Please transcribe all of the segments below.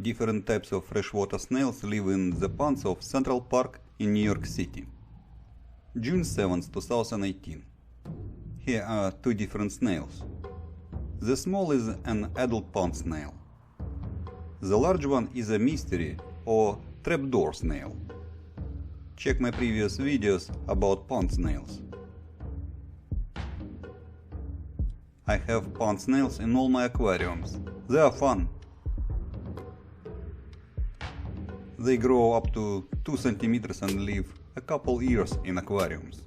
Different types of freshwater snails live in the ponds of Central Park in New York City. June 7, 2018. Here are two different snails. The small is an adult pond snail. The large one is a mystery or trapdoor snail. Check my previous videos about pond snails. I have pond snails in all my aquariums. They are fun. They grow up to 2 centimeters and live a couple years in aquariums.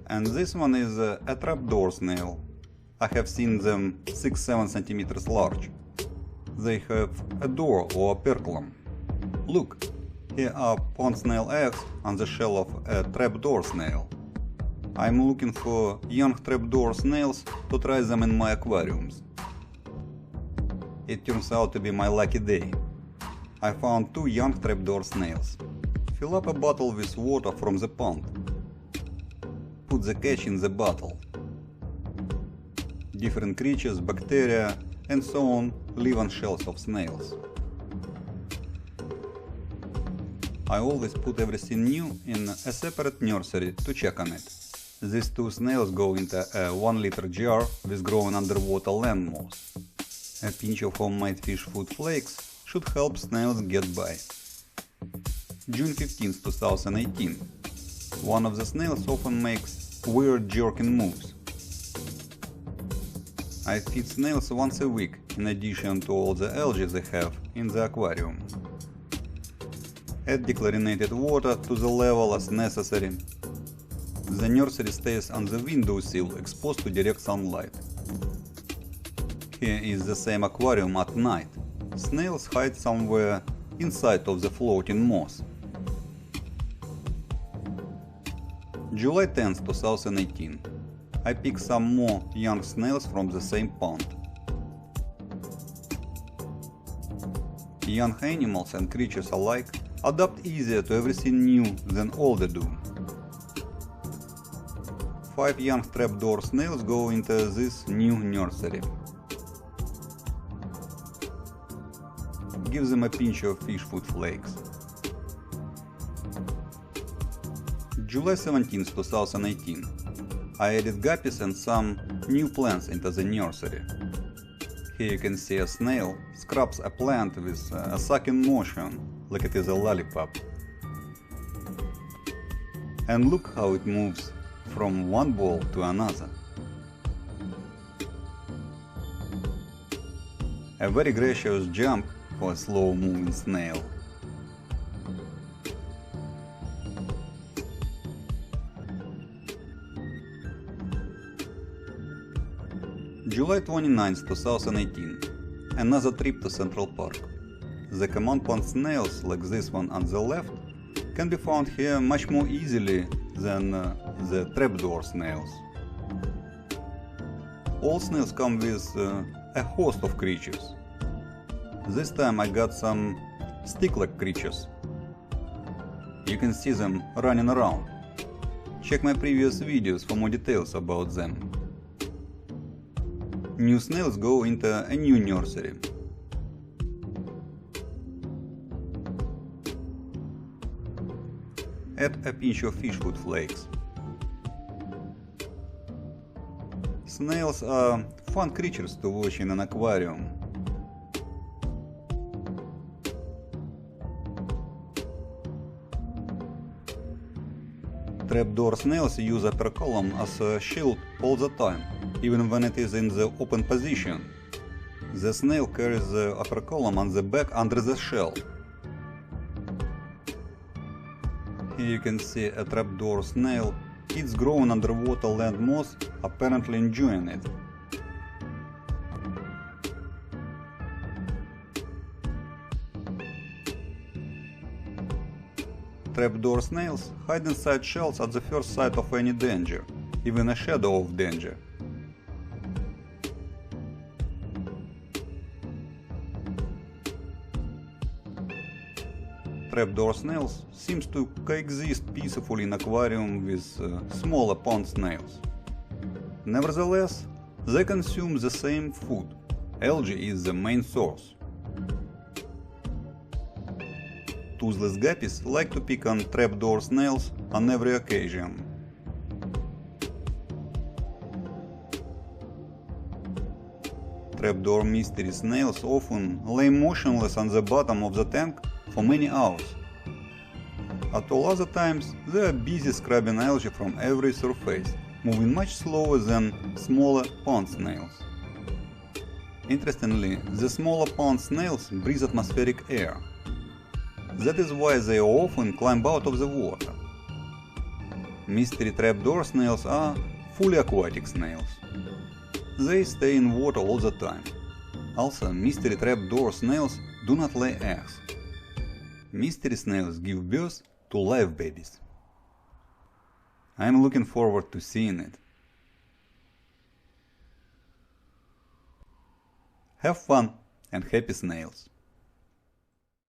And this one is a trapdoor snail. I have seen them 6-7 centimeters large. They have a door or operculum. Look, here are pond snail eggs on the shell of a trapdoor snail. I'm looking for young trapdoor snails to try them in my aquariums. It turns out to be my lucky day. I found 2 young trapdoor snails. Fill up a bottle with water from the pond. Put the catch in the bottle. Different creatures, bacteria, and so on live on shells of snails. I always put everything new in a separate nursery to check on it. These 2 snails go into a 1-liter jar with growing underwater land moss. A pinch of homemade fish food flakes should help snails get by. June 15, 2018. One of the snails often makes weird jerking moves. I feed snails once a week in addition to all the algae they have in the aquarium. Add dechlorinated water to the level as necessary. The nursery stays on the windowsill exposed to direct sunlight. Here is the same aquarium at night. Snails hide somewhere inside of the floating moss. July 10, 2018. I picked some more young snails from the same pond. Young animals and creatures alike adapt easier to everything new than older do. 5 young trapdoor snails go into this new nursery. Give them a pinch of fish food flakes. July 17, 2018. I added guppies and some new plants into the nursery. Here you can see a snail scrubs a plant with a sucking motion, like it is a lollipop. And look how it moves from one ball to another. A very gracious jump for a slow-moving snail. July 29, 2018. Another trip to Central Park. The common pond snails, like this one on the left, can be found here much more easily than the trapdoor snails. All snails come with a host of creatures. This time I got some stick-like creatures. You can see them running around. Check my previous videos for more details about them. New snails go into a new nursery. Add a pinch of fish food flakes. Snails are fun creatures to watch in an aquarium. Trapdoor snails use operculum as a shield all the time, even when it is in the open position. The snail carries the operculum on the back under the shell. Here you can see a trapdoor snail. It's growing underwater land moss, apparently enjoying it. Trapdoor snails hide inside shells at the first sight of any danger, even a shadow of danger. Trapdoor snails seems to coexist peacefully in aquarium with smaller pond snails. Nevertheless, they consume the same food. Algae is the main source. toothless guppies like to pick on trapdoor snails on every occasion. Trapdoor mystery snails often lay motionless on the bottom of the tank for many hours. At all other times, they are busy scrubbing algae from every surface, moving much slower than smaller pond snails. Interestingly, the smaller pond snails breathe atmospheric air. That is why they often climb out of the water. Mystery trapdoor snails are fully aquatic snails. They stay in water all the time. Also, mystery trapdoor snails do not lay eggs. Mystery snails give birth to live babies. I am looking forward to seeing it. Have fun and happy snails!